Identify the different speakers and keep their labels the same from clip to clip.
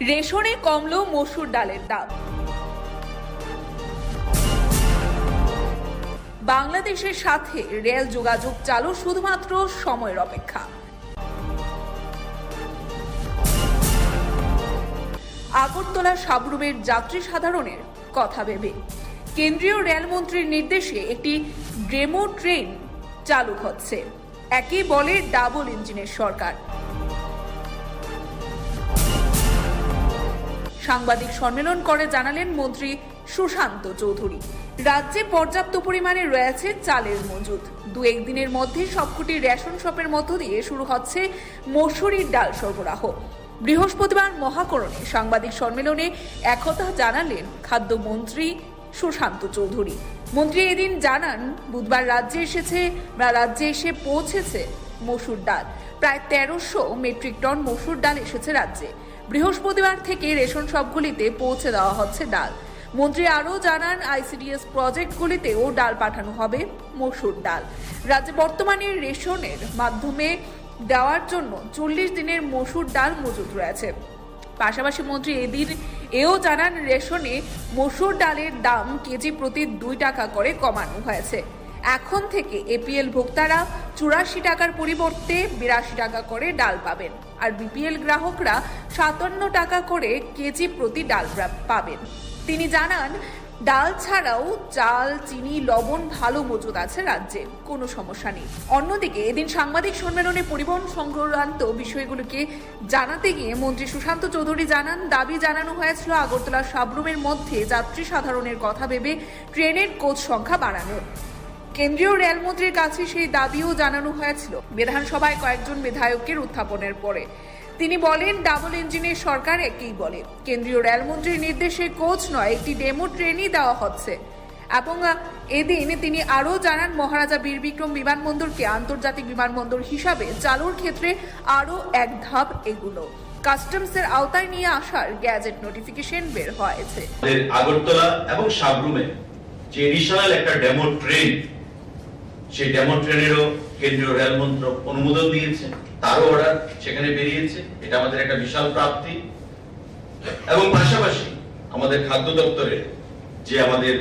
Speaker 1: রেশনে কমলো মসুর ডালের দাম। বাংলাদেশের সাথে রেল যোগাযোগ চালু শুধুমাত্র সময়ের অপেক্ষা। আগরতলা সাবরুমের যাত্রী সাধারণের কথা ভেবে কেন্দ্রীয় রেলমন্ত্রীর নির্দেশে একটি ডেমো ট্রেন চালু হচ্ছে। একে বলে ডাবল ইঞ্জিনের সরকার। সাংবাদিক সম্মেলন করে জানালেন মন্ত্রী সুশান্ত চৌধুরী, রাজ্যে পর্যাপ্ত পরিমাণে রয়েছে চালের মজুদ। দু একদিনের মধ্যে সবকটি রেশন শপের মধ্য দিয়ে শুরু হচ্ছে মসুরির ডাল সরবরাহ। বৃহস্পতিবার মহাকরণে সাংবাদিক সম্মেলনে একথা জানালেন খাদ্যমন্ত্রী সুশান্ত চৌধুরী। মন্ত্রী এদিন জানান, বুধবার রাজ্যে এসে পৌঁছেছে মসুর ডাল। প্রায় 1300 মেট্রিক টন মসুর ডাল এসেছে রাজ্যে। বৃহস্পতিবার থেকে রেশন শপগুলিতে পৌঁছে দেওয়া হচ্ছে ডাল। মন্ত্রী আরও জানান, আইসিডিএস প্রজেক্টগুলিতেও ডাল পাঠানো হবে মসুর ডাল। রাজ্যে বর্তমানে রেশনের মাধ্যমে দেওয়ার জন্য 40 দিনের মসুর ডাল মজুদ রয়েছে। পাশাপাশি মন্ত্রী এও জানান, রেশনে মসুর ডালের দাম কেজি প্রতি 2 টাকা করে কমানো হয়েছে। এখন থেকে এপিএল ভোক্তারা 84 টাকার পরিবর্তে 82 টাকা করে ডাল পাবেন, আর বিপিএল গ্রাহকরা 57 টাকা করে কেজি প্রতি ডাল পাবেন। তিনি জানান, ডাল ছাড়াও চাল, চিনি, লবণ ভালো মজুদ আছে রাজ্যে, কোনো সমস্যা নেই। অন্যদিকে এদিন সাংবাদিক সম্মেলনে পরিবহন সংক্রান্ত বিষয়গুলোকে জানাতে গিয়ে মন্ত্রী সুশান্ত চৌধুরী জানান, দাবি জানানো হয়েছিল আগরতলা সাবরুমের মধ্যে যাত্রী সাধারণের কথা ভেবে ট্রেনের কোচ সংখ্যা বাড়ানোর। কেন্দ্রীয় রেলমন্ত্রীর কাছে সেই দাবিও জানানো হয়েছিল বিধানসভায় কয়েকজন বিধায়কের উত্থাপনের পরে। তিনি বলেন, ডাবল ইঞ্জিনের সরকার একেই বলে। কেন্দ্রীয় রেলমন্ত্রীর নির্দেশে কোচ নয়, একটি ডেমো ট্রেনই দেওয়া হচ্ছে। এবং এদিন তিনি আরও জানান, মহারাজা বীর বিক্রম বিমানবন্দরকে আন্তর্জাতিক বিমানবন্দর হিসাবে চালুর ক্ষেত্রে আরও এক ধাপ এগুলো কাস্টমসের আওতায় নিয়ে আসার গ্যাজেট নোটিফিকেশন বের হয়েছে।
Speaker 2: আগরতলা এবং সাবরুমে যে এডিশনাল একটা ডেমো ট্রেন, সেই ডেমো ট্রেনেরও কেন্দ্রীয় রেল মন্ত্রক অনুমোদন দিয়েছে, তারও অর্ডার সেখানে বেরিয়েছে। এটা আমাদের একটা বিশাল প্রাপ্তি। এবং পাশাপাশি আমাদের খাদ্য দপ্তরের আমাদের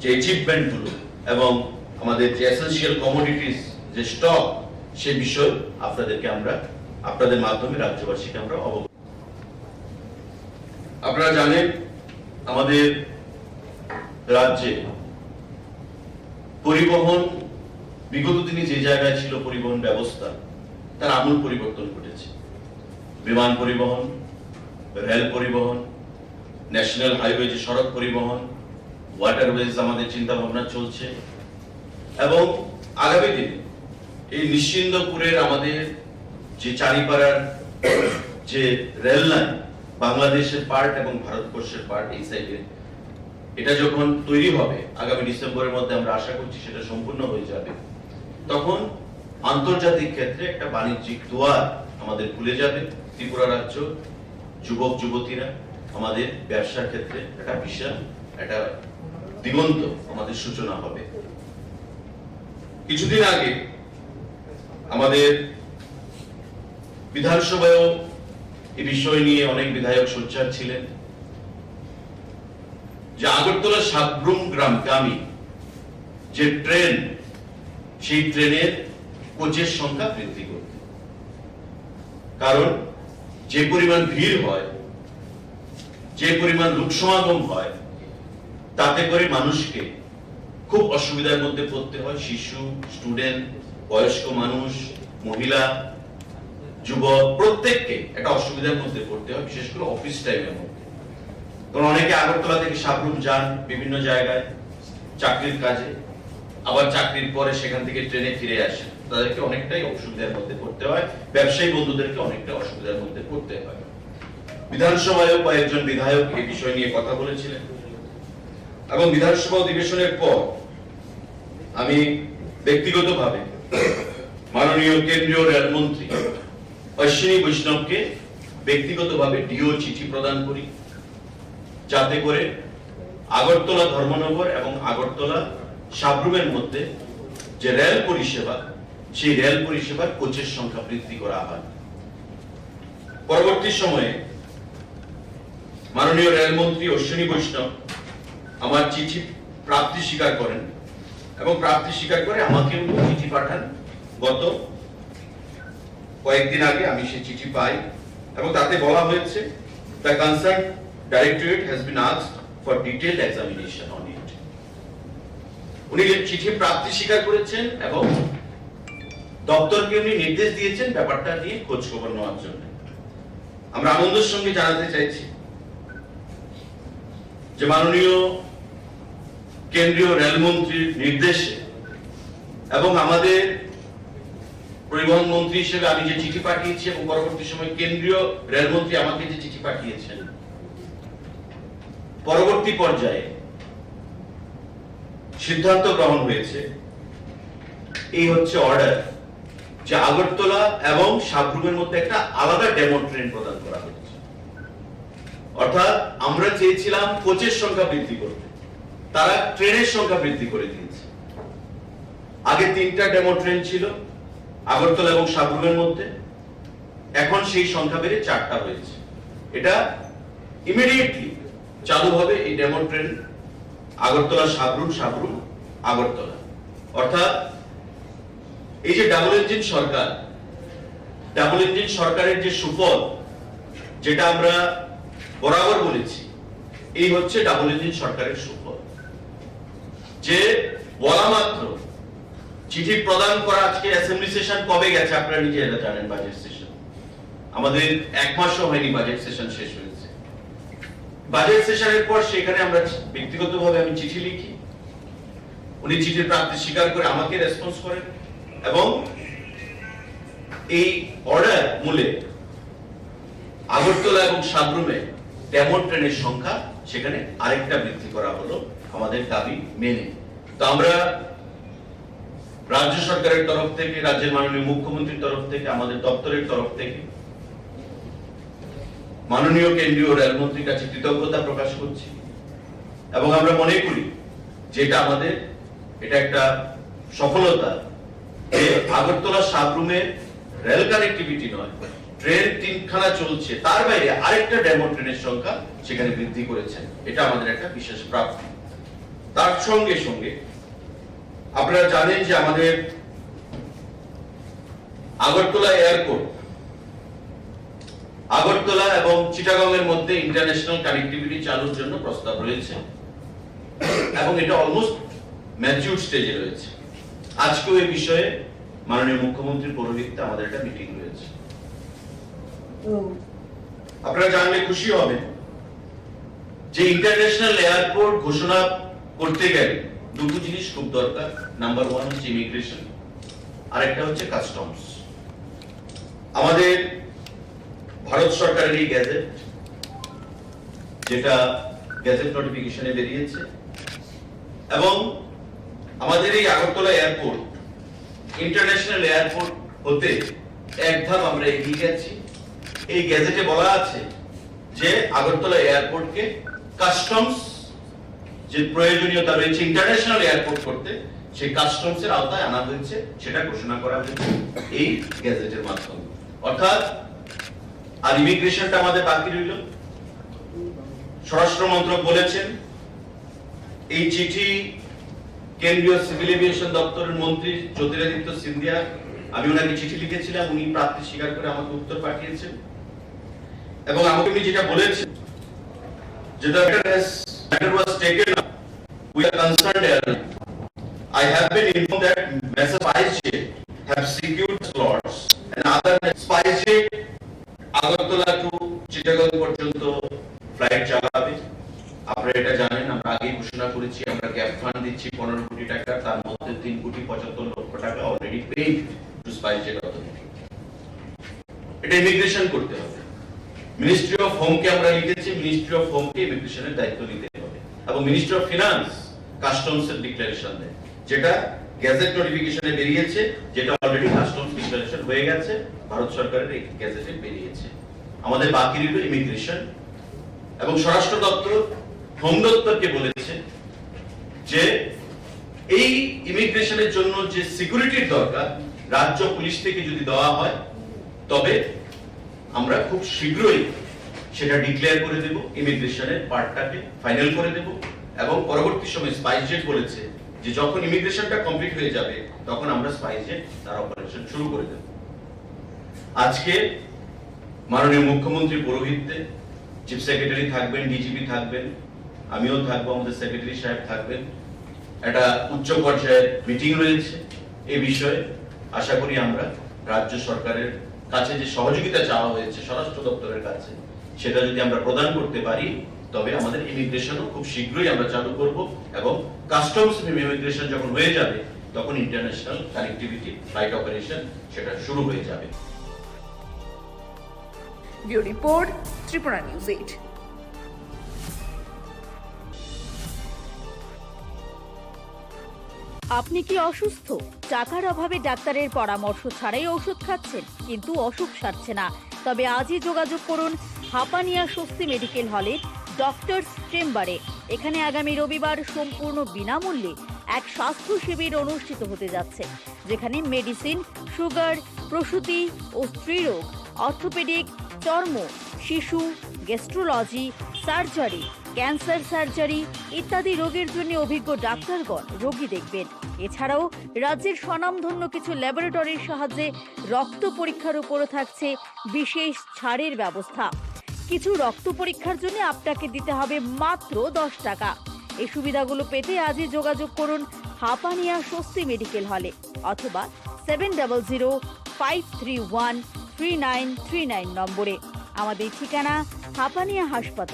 Speaker 2: যে অ্যাচিভমেন্ট গুলো এবং আমাদের যে এসেনশিয়াল কমোডিটিস যে স্টক, সে বিষয় আপনাদের মাধ্যমে রাজ্যবাসীকে আমরা অবগত। আপনারা জানেন, আমাদের রাজ্যে পরিবহন বিগত দিনে যে জায়গায় ছিল পরিবহন ব্যবস্থা, তার আমূল পরিবর্তন ঘটেছে। বিমান পরিবহন, রেল পরিবহন, ন্যাশনাল হাইওয়ে যে সড়ক পরিবহন, ওয়াটারওয়েজ আমাদের চিন্তা ভাবনা চলছে। এবং আগামী দিনে এই নিশ্চিন্দপুরের আমাদের যে চারিপাড়ার যে রেল লাইন, বাংলাদেশের পার্ট এবং ভারতবর্ষের পার্ট, এই সাইডে এটা যখন তৈরি হবে আগামী ডিসেম্বরের মধ্যে, আমরা আশা করছি সেটা সম্পূর্ণ হয়ে যাবে, তখন আন্তর্জাতিক ক্ষেত্রে একটা বাণিজ্যিক দুয়ার আমাদের খুলে যাবে। ত্রিপুরা রাজ্য যুবক যুবতীরা আমাদের ব্যবসার ক্ষেত্রে একটা বিশাল একটা দিগন্ত আমাদের সূচনা হবে। কিছুদিন আগে আমাদের বিধানসভায়ও এই বিষয় নিয়ে অনেক বিধায়ক সোচ্চার ছিলেন যে আগরতলা সাবরুম গ্রামগামী যে ট্রেন, সেই ট্রেনের কোচের সংখ্যা বৃদ্ধি করতে। কারণ যে পরিমাণ ভিড় হয়, যে পরিমাণ লোক সমাগম হয়, তাতে করে মানুষকে খুব অসুবিধার মধ্যে পড়তে হয়। শিশু, স্টুডেন্ট, বয়স্ক মানুষ, মহিলা, যুবক, প্রত্যেককে একটা অসুবিধার মধ্যে পড়তে হয়, বিশেষ করে অফিস টাইমের মধ্যে। কারণ অনেকে আগরতলা থেকে সাবরুম যান বিভিন্ন জায়গায় চাকরির কাজে, আবার চাকরির পরে সেখান থেকে ট্রেনে ফিরে আসে, তাদেরকে অনেকটাই অসুবিধার মধ্যে পড়তে হয়। ব্যবসায়ী বন্ধুদেরকে অনেকটা অসুবিধার মধ্যে পড়তে হয়। বিধানসভায়ও কয়েকজন বিধায়ক এই বিষয় নিয়ে কথা বলেছিলেন। এবং বিধানসভা অধিবেশনের পর আমি ব্যক্তিগতভাবে মাননীয় কেন্দ্রীয় রেলমন্ত্রী অশ্বিনী বৈষ্ণবকে ব্যক্তিগতভাবে ডিও চিঠি প্রদান করি, যাতে করে আগরতলা ধর্মনগর এবং আগরতলা সাবরুমের মধ্যে যে রেল পরিষেবা, সেই রেল পরিষেবার কোচের সংখ্যা বৃদ্ধি করা হয়। পরবর্তী সময়ে মাননীয় রেলমন্ত্রী অশ্বিনী বৈষ্ণব আমার চিঠি প্রাপ্তি স্বীকার করেন এবং প্রাপ্তি স্বীকার করে আমাকে চিঠি পাঠান। গত কয়েকদিন আগে আমি সেই চিঠি পাই এবং তাতে বলা হয়েছে the concerned directorate has been asked for detailed examination on it. উনি চিঠি প্রাপ্তি স্বীকার করেছেন এবং দপ্তরকে উনি নির্দেশ দিয়েছেন ব্যাপারটা নিয়ে খোঁজ খবর নেওয়ার জন্য। আমরা আনন্দের সঙ্গে জানাতে চাইছি যে মাননীয় কেন্দ্রীয় রেলমন্ত্রীর নির্দেশে এবং আমাদের পরিবহন মন্ত্রী হিসেবে আমি যে চিঠি পাঠিয়েছি এবং পরবর্তী সময় কেন্দ্রীয় রেলমন্ত্রী আমাকে যে চিঠি পাঠিয়েছেন, পরবর্তী পর্যায়ে সিদ্ধান্ত গ্রহণ হয়েছে, এই হচ্ছে অর্ডার, যে আগরতলা এবং সাবরুমের মধ্যে একটা আলাদা ডেমো ট্রেন প্রদান করা হচ্ছে। অর্থাৎ আমরা চেয়েছিলাম কোচের সংখ্যা বৃদ্ধি করতে, তারা ট্রেনের সংখ্যা বৃদ্ধি করে দিয়েছে। আগে 3টা ডেমো ট্রেন ছিল আগরতলা এবং সাবরুমের মধ্যে, এখন সেই সংখ্যা বেড়ে 4টা হয়েছে। এটা ইমিডিয়েটলি চালু হবে এই ডেমো ট্রেন আগরতলা সাবরুম, সাবরুম আগরতলা। অর্থাৎ এই যে ডাবল ইঞ্জিন সরকার, ডাবল ইঞ্জিন সরকারের যে সুফল যেটা আমরা বরাবর বলেছি, এই হচ্ছে ডাবল ইঞ্জিন সরকারের সুফল, যে বলা মাত্র চিঠি প্রদান করা। আজকে অ্যাসেম্বলি সেশন কবে গেছে আপনারা নিজেরা জানেন, বাজেট সেশন আমাদের 1 মাসও হয়নি, বাজেট সেশন শেষ হয়েছে। বাজেট সেশনের পর সেখানে আমরা ব্যক্তিগতভাবে আমি চিঠি লিখি, উনি চিঠির প্রাপ্তি স্বীকার করে আমাকে রেসপন্স করেন এবং এই অর্ডার মূলে আগরতলা এবং সাবরুমে ডেমো ট্রেনের সংখ্যা সেখানে আরেকটা বৃদ্ধি করা হলো আমাদের দাবি মেনে। তো আমরা রাজ্য সরকারের তরফ থেকে, রাজ্যের মাননীয় মুখ্যমন্ত্রীর তরফ থেকে, আমাদের দপ্তরের তরফ থেকে মাননীয় কেন্দ্রীয় রেলমন্ত্রীর কাছে কৃতজ্ঞতা প্রকাশ করছি এবং আমরা মনে করি যে এটা একটা সফলতা, যে আগরতলা সাবরুমে রেল কানেক্টিভিটি নয়, ট্রেন 3খানা চলছে, তার বাইরে আরেকটা ডেমো ট্রেনের সংখ্যা সেখানে বৃদ্ধি করেছেন। এটা আমাদের একটা বিশেষ প্রাপ্তি। তার সঙ্গে সঙ্গে আপনারা জানেন যে আমাদের আগরতলা এয়ারপোর্ট, আগরতলা এবং চিটাগং এর মধ্যে ইন্টারন্যাশনাল কানেক্টিভিটি চালুর জন্য প্রস্তাব রয়েছে এবং এটা অলমোস্ট ম্যাচিউর স্টেজে রয়েছে। আজকেও এই বিষয়ে মাননীয় মুখ্যমন্ত্রীর পৌরোহিত্যে আমাদের একটা মিটিং রয়েছে। আপনারা জানলে খুশি হবেন যে ইন্টারন্যাশনাল এয়ারপোর্ট ঘোষণা করতে গেলে দুটো জিনিস খুব দরকার। নাম্বার 1 হচ্ছে ইমিগ্রেশন, আরেকটা হচ্ছে কাস্টমস। আমাদের ভারত সরকারের এই গ্যাজেট, যেটা গ্যাজেট নোটিফিকেশনে বেরিয়েছে, এবং আমাদের এই আগরতলা এয়ারপোর্ট ইন্টারন্যাশনাল এয়ারপোর্ট হতে এক ধাপ আমরা এগিয়ে গেছি। এই গ্যাজেটে বলা আছে যে আগরতলা এয়ারপোর্টকে কাস্টমস যে প্রয়োজনীয়তা রয়েছে ইন্টারন্যাশনাল এয়ারপোর্ট করতে, সেই কাস্টমস এর আওতায় আনা হয়েছে, সেটা ঘোষণা করা হয়েছে এই গ্যাজেটের মাধ্যমে। অর্থাৎ আর ইমিগ্রেশনটা আমাদের বাকি রইল। স্বরাষ্ট্র মন্ত্রক বলেছেন এই চিঠি কেন্দ্রীয় সিভিল এভিয়েশন দপ্তরের মন্ত্রী জ্যোতিরাদিত্য সিন্ধিয়া, আমি ওনাকে চিঠি লিখেছিলাম, উনি প্রাপ্তি স্বীকার করে আমাকে উত্তর পাঠিয়েছেন এবং আমাকে উনি যেটা বলেছেন, যেটা matter was taken up with the concerned airline. I have been informed that Messrs. SpiceJet have secured slots and other SpiceJet Agartala to Chittagong পর্যন্ত ফ্লাইট চালাবে। আপনারা এটা জানেন, আমরা আগে ঘোষণা করেছি আমরা গ্যাপ ফান্ড দিচ্ছি 15 কোটি টাকা, তার মধ্যে 3,75,00,000 টাকা already paid two SpiceJet authority. এটা ইমিগ্রেশন করতে হবে। মিনিস্ট্রি অফ হোমকে আমরা লিখেছি, মিনিস্ট্রি অফ হোমকে ইমিগ্রেশনের দায়িত্ব নিতে হবে এবং মিনিস্ট্রি অফ ফিনান্স কাস্টমস এর ডিক্লারেশন দেয়, যেটা গ্যাজেট নোটিফিকেশনে বেরিয়েছে, যেটা অলরেডি কাস্টমস ডিক্লারেশন হয়ে গেছে, ভারত সরকারের এই গ্যাজেটে বেরিয়েছে। আমাদের বাকি রইল ইমিগ্রেশন এবং স্বরাষ্ট্র দপ্তর হোম দপ্তরকে বলেছে যে এই ইমিগ্রেশনের জন্য যে সিকিউরিটির দরকার রাজ্য পুলিশ থেকে যদি দেওয়া হয় তবে আমরা খুব শীঘ্রই সেটা ডিক্লেয়ার করে দেব, ইমিগ্রেশনের পার্টটাকে ফাইনাল করে দেব, এবং পরবর্তী সময় স্পাইসজেট বলেছে যে যখন ইমিগ্রেশনটা কমপ্লিট হয়ে যাবে তখন আমরা স্পাইসজেট তার অপারেশন শুরু করে দেব। আজকে মাননীয় মুখ্যমন্ত্রী পৌরোহিত্যে চিফ সেক্রেটারি থাকবেন, ডিজিপি থাকবেন, আমিও থাকবো, আমাদের সেক্রেটারি সাহেব থাকবেন। একটা উচ্চ পর্যায়ের মিটিং রয়েছে এই বিষয়ে। আশা করি আমরা রাজ্য সরকারের কাছে যে সহযোগিতা চাওয়া হয়েছে স্বরাষ্ট্র দপ্তরের কাছে, সেটা যদি আমরা প্রদান করতে পারি তবে আমাদের ইমিগ্রেশনও খুব শীঘ্রই আমরা চালু করব, এবং কাস্টমস ইমিগ্রেশন যখন হয়ে যাবে তখন ইন্টারন্যাশনাল কানেক্টিভিটি ফ্লাইট অপারেশন সেটা শুরু হয়ে যাবে।
Speaker 1: Bureau report, Tripura news 8।
Speaker 3: আপনি কি অসুস্থ? টাকার অভাবে ডাক্তারের পরামর্শ ছাড়াই ওষুধ খাচ্ছেন, কিন্তু অসুখ সারছে না? তবে আজই যোগাযোগ করুন হাপানিয়া স্বস্তি মেডিকেল হলের ডক্টরস চেম্বারে। এখানে আগামী রবিবার সম্পূর্ণ বিনামূল্যে এক স্বাস্থ্য শিবির অনুষ্ঠিত হতে যাচ্ছে, যেখানে মেডিসিন, সুগার, প্রসূতি ও স্ত্রীরোগ, অর্থোপেডিক, চর্ম, শিশু, গ্যাস্ট্রোলজি, সার্জারি, ক্যান্সার সার্জারি ইত্যাদি রোগের জন্য অভিজ্ঞ ডাক্তারগণ রোগী দেখবেন। এছাড়াও রাজ্যের স্বনামধন্য কিছু ল্যাবরেটরির সাহায্যে রক্ত পরীক্ষার উপরও থাকছে বিশেষ ছাড়ের ব্যবস্থা। কিছু রক্ত পরীক্ষার জন্য আপনাকে দিতে হবে মাত্র 10 টাকা। এই সুবিধাগুলো পেতে আজই যোগাযোগ করুন হাপানিয়া স্বস্তি মেডিকেল হলে অথবা 7005313939 নম্বরে। আমাদের ঠিকানা হাপানিয়া হাসপাতাল।